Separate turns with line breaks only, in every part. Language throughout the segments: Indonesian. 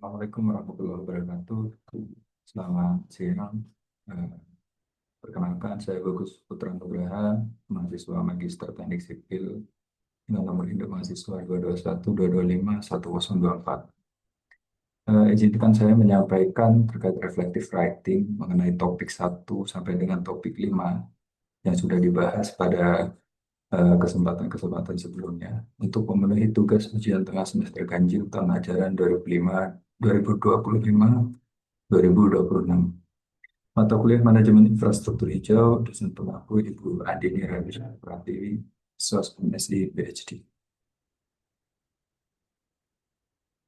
Assalamualaikum warahmatullahi wabarakatuh. Selamat siang. Eh, Perkenalkan, saya Bagus Putra Nugraha, mahasiswa Magister Teknik Sipil dengan nomor induk mahasiswa 221225104. Izinkan saya menyampaikan terkait reflective writing mengenai topik 1 sampai dengan topik 5 yang sudah dibahas pada kesempatan-kesempatan sebelumnya untuk memenuhi tugas ujian tengah semester ganjil tahun ajaran 2025 2026. Mata kuliah Manajemen Infrastruktur Hijau, dosen pengampu Ibu Andini Rawisya Pratiwi, SOS MSI PhD.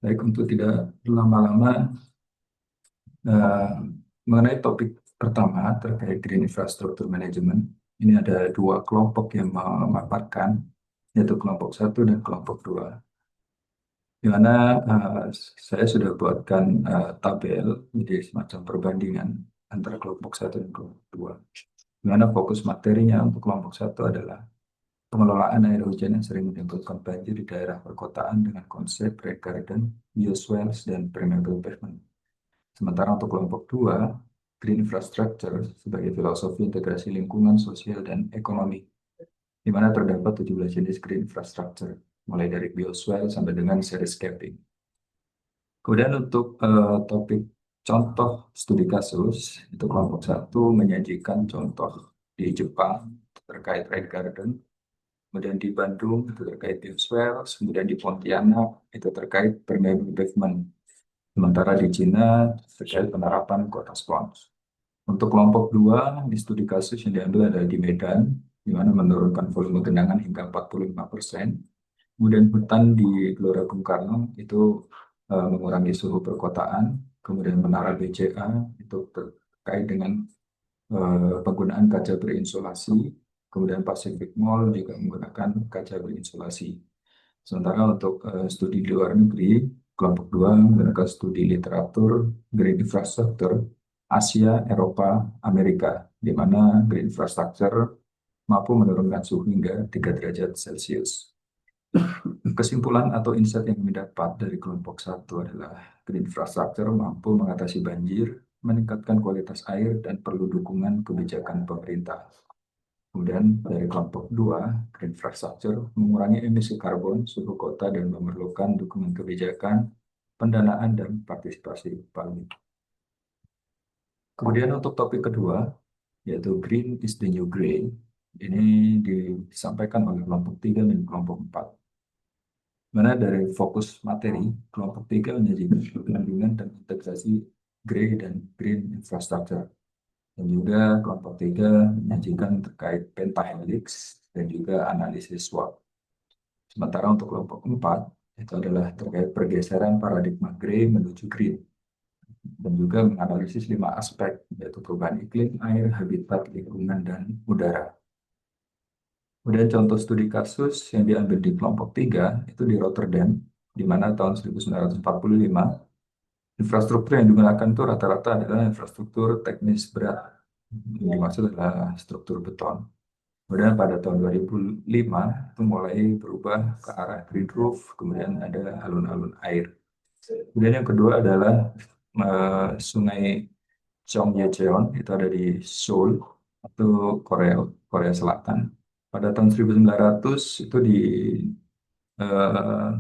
Baik, untuk tidak berlama-lama, eh, mengenai topik pertama terkait Green Infrastructure Management, ini ada dua kelompok yang memaparkan, yaitu kelompok 1 dan kelompok 2, di mana saya sudah buatkan tabel, jadi semacam perbandingan antara kelompok 1 dan kelompok 2, di mana fokus materinya untuk kelompok 1 adalah pengelolaan air hujan yang sering menimbulkan banjir di daerah perkotaan dengan konsep rain garden, bioswales, dan permeable pavement. Sementara untuk kelompok 2, green infrastructure sebagai filosofi integrasi lingkungan, sosial, dan ekonomi, di mana terdapat 17 jenis green infrastructure, mulai dari bioswale sampai dengan cityscaping. Kemudian untuk topik contoh studi kasus, itu kelompok 1 menyajikan contoh di Jepang terkait rain garden, kemudian di Bandung itu terkait bioswales, kemudian di Pontianak itu terkait permeable pavement, sementara di Cina terkait penerapan kota spons. Untuk kelompok 2, di studi kasus yang diambil adalah di Medan, di mana menurunkan volume genangan hingga 45%. Kemudian hutan di Gelora Bung Karno itu mengurangi suhu perkotaan. Kemudian menara BCA itu terkait dengan penggunaan kaca berinsulasi. Kemudian Pacific Mall juga menggunakan kaca berinsulasi. Sementara untuk studi di luar negeri, kelompok 2 menggunakan studi literatur Green Infrastructure Asia, Eropa, Amerika, di mana green infrastructure mampu menurunkan suhu hingga 3 derajat Celcius. Kesimpulan atau insight yang kami dapat dari kelompok 1 adalah green infrastructure mampu mengatasi banjir, meningkatkan kualitas air, dan perlu dukungan kebijakan pemerintah. Kemudian dari kelompok 2, green infrastructure mengurangi emisi karbon, suhu kota, dan memerlukan dukungan kebijakan, pendanaan, dan partisipasi publik. Kemudian untuk topik kedua, yaitu green is the new gray, ini disampaikan oleh kelompok 3 dan kelompok 4. Mana dari fokus materi, kelompok 3 menyajikan perbandingan dan integrasi gray dan green infrastructure. Dan juga kelompok 3 menyajikan terkait pentahelix dan juga analisis SWOT. Sementara untuk kelompok 4, itu adalah terkait pergeseran paradigma gray menuju green. Dan juga menganalisis 5 aspek, yaitu perubahan iklim, air, habitat, lingkungan, dan udara. Kemudian contoh studi kasus yang diambil di kelompok 3 itu di Rotterdam, di mana tahun 1945 infrastruktur yang digunakan itu rata-rata adalah infrastruktur teknis berat. Yang dimaksud adalah struktur beton. Kemudian pada tahun 2005 itu mulai berubah ke arah green roof, kemudian ada alun-alun air. Kemudian yang kedua adalah Sungai Cheongyecheon, itu ada di Seoul, atau Korea Korea Selatan. Pada tahun 1900 itu eh,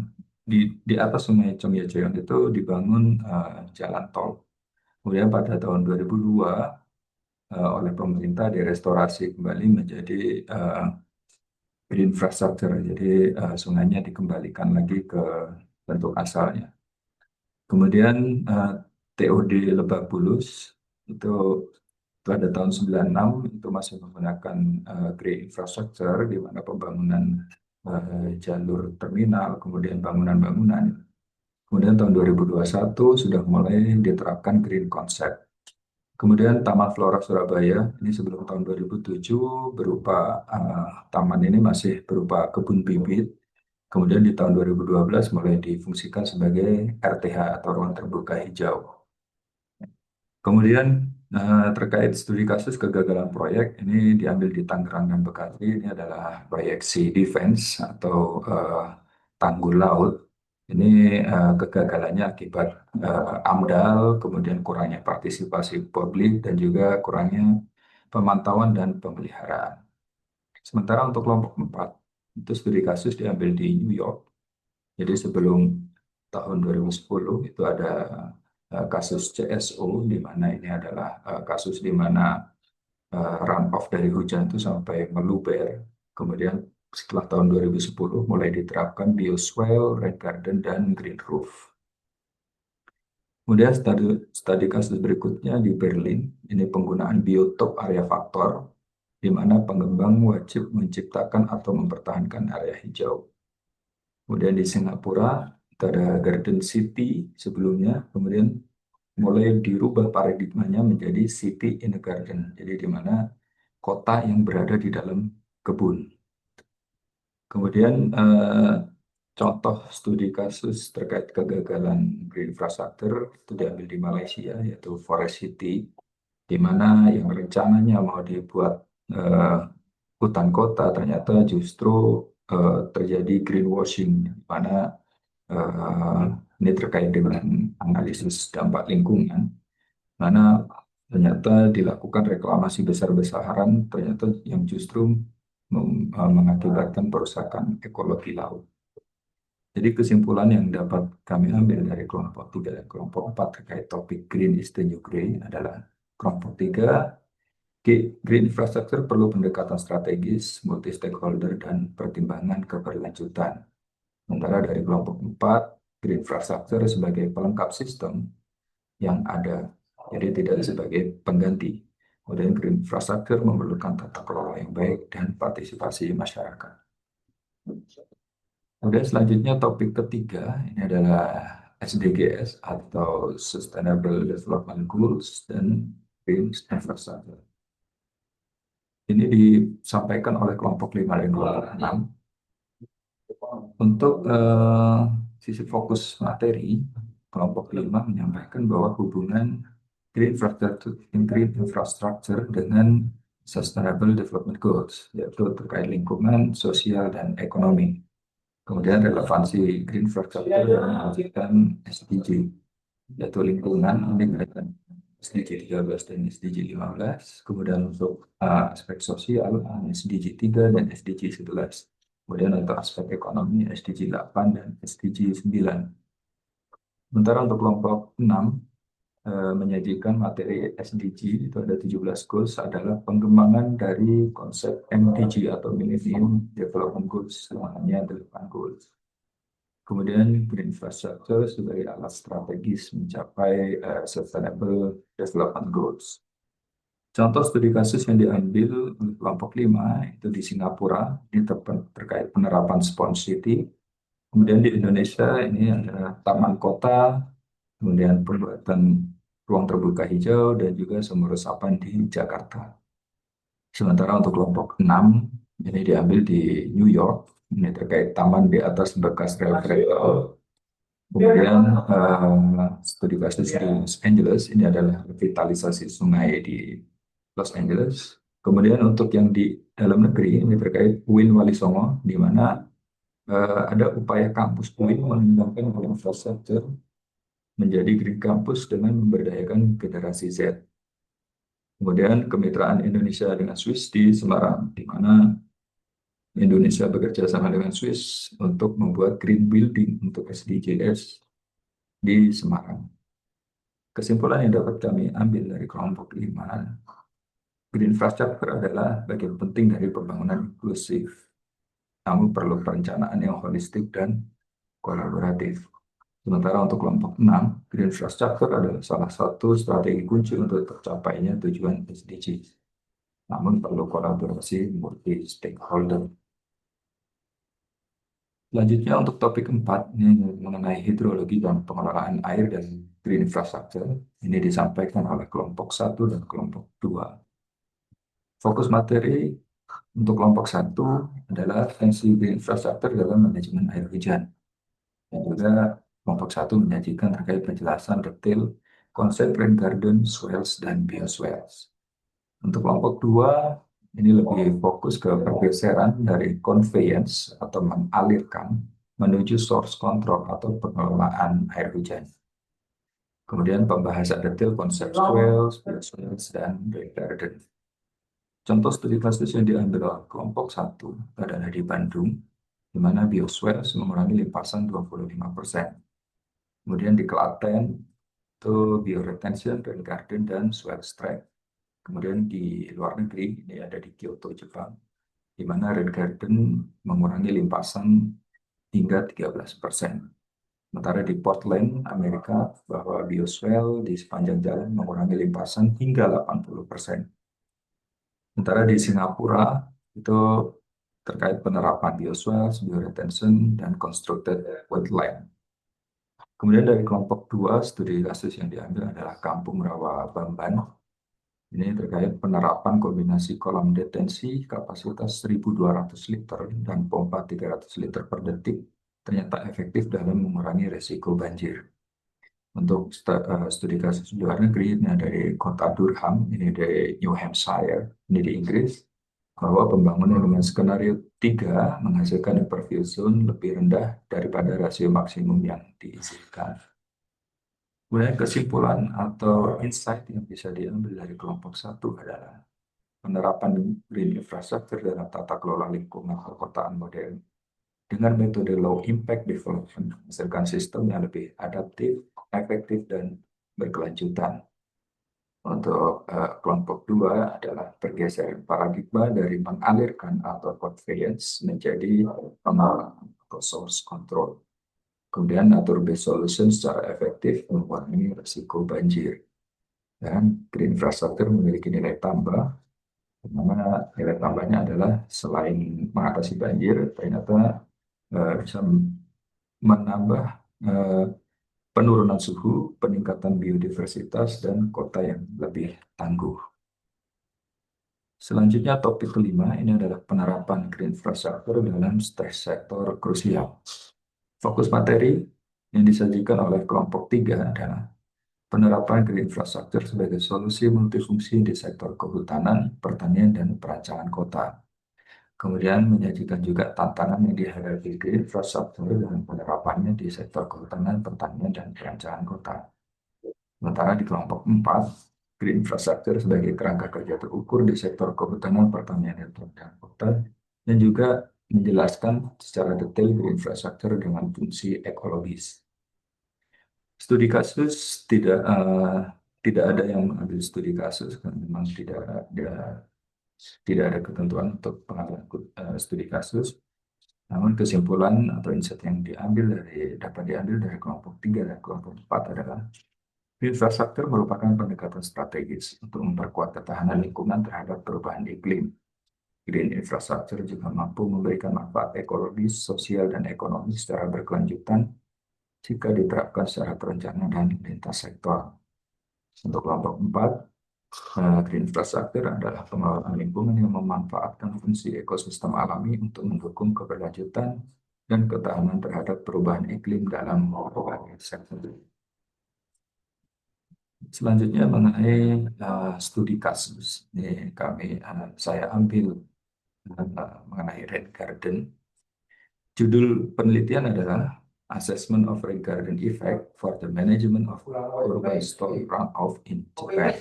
di di atas Sungai Cheongyecheon itu dibangun jalan tol. Kemudian pada tahun 2002 oleh pemerintah direstorasi kembali menjadi green infrastructure. Jadi sungainya dikembalikan lagi ke bentuk asalnya. Kemudian TOD Lebak Bulus itu pada tahun 96 itu masih menggunakan green infrastructure, di mana pembangunan jalur terminal, kemudian bangunan-bangunan. Kemudian tahun 2021 sudah mulai diterapkan green concept. Kemudian Taman Flora Surabaya ini sebelum tahun 2007 berupa taman ini masih berupa kebun bibit. Kemudian di tahun 2012 mulai difungsikan sebagai RTH atau ruang terbuka hijau. Kemudian terkait studi kasus kegagalan proyek ini diambil di Tangerang dan Bekasi. Ini adalah proyek Sea Defense atau tanggul laut. Ini kegagalannya akibat AMDAL, kemudian kurangnya partisipasi publik, dan juga kurangnya pemantauan dan pemeliharaan. Sementara untuk kelompok 4, itu studi kasus diambil di New York. Jadi sebelum tahun 2010 itu ada kasus CSO, di mana ini adalah kasus di mana runoff dari hujan itu sampai meluber. Kemudian setelah tahun 2010 mulai diterapkan bioswale, rain garden, dan green roof. Kemudian studi kasus berikutnya di Berlin, ini penggunaan biotop area faktor, di mana pengembang wajib menciptakan atau mempertahankan area hijau. Kemudian di Singapura, itu ada Garden City sebelumnya, kemudian mulai dirubah paradigmanya menjadi City in a Garden, jadi di mana kota yang berada di dalam kebun. Kemudian contoh studi kasus terkait kegagalan green infrastructure itu diambil di Malaysia, yaitu Forest City, di mana yang rencananya mau dibuat eh, hutan kota ternyata justru terjadi greenwashing, di mana eh, ini terkait dengan analisis dampak lingkungan, mana ternyata dilakukan reklamasi besar-besaran, ternyata yang justru mengakibatkan perusakan ekologi laut. Jadi kesimpulan yang dapat kami ambil dari kelompok 3 dan kelompok 4 terkait topik Green is the New Grey adalah kelompok 3, Green Infrastructure perlu pendekatan strategis, multi-stakeholder, dan pertimbangan keberlanjutan. Sementara dari kelompok 4, Green Infrastructure sebagai pelengkap sistem yang ada, jadi tidak sebagai pengganti. Kemudian Green Infrastructure memerlukan tata kelola yang baik dan partisipasi masyarakat. Kemudian selanjutnya topik ketiga, ini adalah SDGs atau Sustainable Development Goals dan Green Infrastructure. Ini disampaikan oleh kelompok 5 dan 6. Untuk sisi fokus materi, kelompok 5 menyampaikan bahwa hubungan green infrastructure dengan Sustainable Development Goals, yaitu terkait lingkungan, sosial, dan ekonomi. Kemudian relevansi green infrastructure dalam mewujudkan SDG, yaitu lingkungan, ini kaitan SDG 13 dan SDG 15. Kemudian untuk aspek sosial, SDG 3 dan SDG 11. Kemudian untuk aspek ekonomi, SDG 8 dan SDG 9. Sementara untuk kelompok 6, menyajikan materi SDG, itu ada 17 goals, adalah pengembangan dari konsep MDG atau Millennium Development Goals, namanya 8 goals. Kemudian green infrastructure sebagai alat strategis mencapai sustainable development goals. Contoh studi kasus yang diambil oleh kelompok 5 itu di Singapura, ini terkait penerapan Sponge City. Kemudian di Indonesia ini ada taman kota, kemudian pembuatan ruang terbuka hijau, dan juga sumur resapan di Jakarta. Sementara untuk kelompok 6, ini diambil di New York, ini terkait taman di atas bekas rel kereta. Kemudian studi kasus di Los Angeles, ini adalah revitalisasi sungai di Los Angeles. Kemudian untuk yang di dalam negeri, ini terkait UIN Wali Songo, di mana ada upaya kampus UIN mengembangkan infrastruktur menjadi green campus dengan memberdayakan generasi Z. Kemudian kemitraan Indonesia dengan Swiss di Semarang, di mana Indonesia bekerja sama dengan Swiss untuk membuat green building untuk SDGs di Semarang. Kesimpulan yang dapat kami ambil dari kelompok 5, green infrastructure adalah bagian penting dari pembangunan inklusif, namun perlu perencanaan yang holistik dan kolaboratif. Sementara untuk kelompok 6, green infrastructure adalah salah satu strategi kunci untuk tercapainya tujuan SDG, namun perlu kolaborasi multi-stakeholder. Selanjutnya untuk topik 4, ini mengenai hidrologi dan pengelolaan air dan green infrastructure. Ini disampaikan oleh kelompok 1 dan kelompok 2. Fokus materi untuk kelompok 1 adalah fungsi green infrastructure dalam manajemen air hujan. Dan juga kelompok 1 menyajikan terkait penjelasan detail konsep rain garden, swales, dan bioswales. Untuk kelompok 2, ini lebih fokus ke pergeseran dari conveyance atau mengalirkan menuju source control atau pengelolaan air hujan. Kemudian pembahasan detail konsep swales, bioswales, dan rain garden. Contoh studi kasus yang diambil oleh kelompok 1 adalah di Bandung, di mana bioswales mengurangi limpasan 25%. Kemudian di Klaten, itu bioretention, rain garden, dan swell track. Kemudian di luar negeri, ini ada di Kyoto, Jepang, di mana rain garden mengurangi limpasan hingga 13%. Sementara di Portland, Amerika, bahwa bioswale di sepanjang jalan mengurangi limpasan hingga 80%. Sementara di Singapura, itu terkait penerapan bioswale, bioretention, dan constructed wetland. Kemudian dari kelompok 2, studi kasus yang diambil adalah Kampung Rawa Bamban. Ini terkait penerapan kombinasi kolam detensi kapasitas 1.200 liter dan pompa 300 liter per detik ternyata efektif dalam mengurangi resiko banjir. Untuk studi kasus di luar negeri, ini dari kota Durham, ini dari New Hampshire, ini di Inggris, bahwa pembangunan dengan skenario 3 menghasilkan impervious zone lebih rendah daripada rasio maksimum yang diizinkan. Kemudian kesimpulan atau insight yang bisa diambil dari kelompok 1 adalah penerapan green infrastructure dalam tata kelola lingkungan perkotaan modern dengan metode low impact development menghasilkan sistem yang lebih adaptif, efektif, dan berkelanjutan. Untuk kelompok 2 adalah pergeseran paradigma dari mengalirkan atau conveyance menjadi pengelolaan atau source control. Kemudian nature-based solution secara efektif mengurangi risiko banjir. Dan green infrastructure memiliki nilai tambah, di mana nilai tambahnya adalah selain mengatasi banjir, ternyata bisa menambah eh, penurunan suhu, peningkatan biodiversitas, dan kota yang lebih tangguh. Selanjutnya topik kelima, ini adalah penerapan green infrastructure dalam sektor krusial. Fokus materi yang disajikan oleh kelompok 3 adalah penerapan green infrastructure sebagai solusi multifungsi di sektor kehutanan, pertanian, dan perancangan kota. Kemudian menyajikan juga tantangan yang dihadapi green infrastructure dan penerapannya di sektor kehutanan, pertanian, dan perancangan kota. Sementara di kelompok 4, green infrastructure sebagai kerangka kerja terukur di sektor kehutanan, pertanian, dan perancangan kota, dan juga menjelaskan secara detail green infrastructure dengan fungsi ekologis. Studi kasus tidak ada yang mengambil studi kasus karena memang tidak ada ketentuan untuk pengambilan studi kasus. Namun kesimpulan atau insight yang dapat diambil dari kelompok 3 dan kelompok 4 adalah infrastruktur merupakan pendekatan strategis untuk memperkuat ketahanan lingkungan terhadap perubahan iklim. Green infrastructure juga mampu memberikan manfaat ekologis, sosial, dan ekonomi secara berkelanjutan jika diterapkan secara terencana dan lintas sektor. Untuk kelompok 4, green infrastructure adalah pengelolaan lingkungan yang memanfaatkan fungsi ekosistem alami untuk mendukung keberlanjutan dan ketahanan terhadap perubahan iklim dalam berbagai sektor. Selanjutnya mengenai studi kasus. Ini saya ambil mengenai rain garden. Judul penelitian adalah Assessment of Rain Garden Effect for the Management of Urban Storm Runoff in Japan.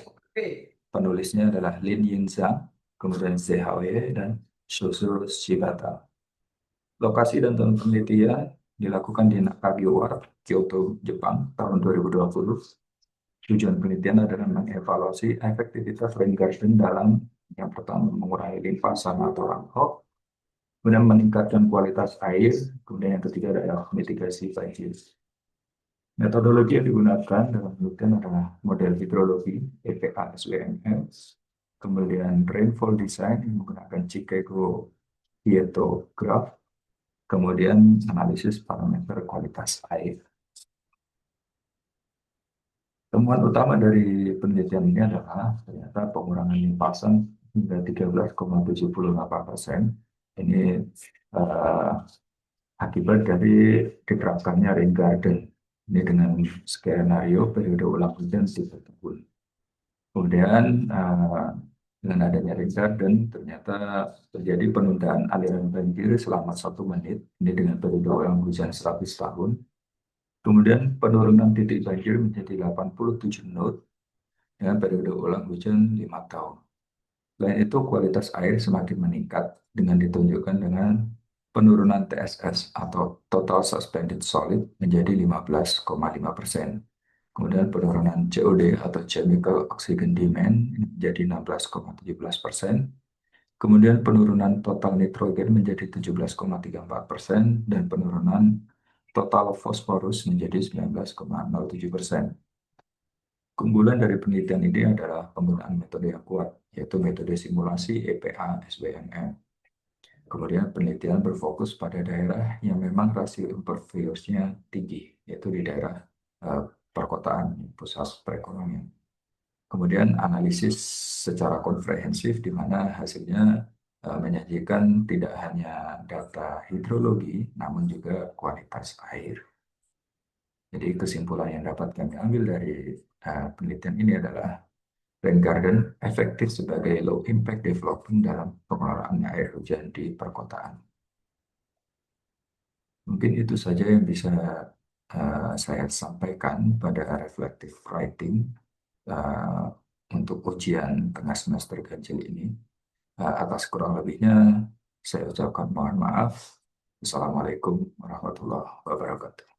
Penulisnya adalah Lin Yin Zhang, kemudian ZHW, dan Shosuro Shibata. Lokasi dan tahun penelitian dilakukan di Nakagiwara, Kyoto, Jepang, tahun 2020. Tujuan penelitian adalah mengevaluasi efektivitas rain garden dalam yang pertama mengurangi limpasan atau runoff, kemudian meningkatkan kualitas air, kemudian yang ketiga adalah mitigasi banjir. Metodologi yang digunakan dalam penelitian adalah model hidrologi EPA-SWML, kemudian rainfall design yang menggunakan Chicago Hieto Graph, kemudian analisis parameter kualitas air. Temuan utama dari penelitian ini adalah ternyata pengurangan limpasan hingga 13,78%. Ini akibat dari diterapkannya rain garden. Ini dengan skenario periode ulang hujan setiap tahun. Kemudian Dengan adanya rain garden, ternyata terjadi penundaan aliran banjir selama 1 menit, ini dengan periode ulang hujan 100 tahun. Kemudian penurunan titik banjir menjadi 87 knot dengan periode ulang hujan 5 tahun. Selain itu, kualitas air semakin meningkat dengan ditunjukkan dengan penurunan TSS atau Total Suspended Solid menjadi 15,5%. Kemudian penurunan COD atau Chemical Oxygen Demand menjadi 16,17%. Kemudian penurunan total nitrogen menjadi 17,34% dan penurunan total fosforus menjadi 19,07%. Keunggulan dari penelitian ini adalah penggunaan metode yang kuat, yaitu metode simulasi EPA SBMM. Kemudian penelitian berfokus pada daerah yang memang rasio imperviusnya tinggi, yaitu di daerah eh, perkotaan, pusat perekonomian. Kemudian analisis secara komprehensif di mana hasilnya menyajikan tidak hanya data hidrologi, namun juga kualitas air. Jadi kesimpulan yang dapat kami ambil dari penelitian ini adalah rain garden efektif sebagai low impact development dalam pengelolaan air hujan di perkotaan. Mungkin itu saja yang bisa saya sampaikan pada reflective writing uh, untuk ujian tengah semester ganjil ini. Atas kurang lebihnya, saya ucapkan mohon maaf. Assalamualaikum warahmatullahi wabarakatuh.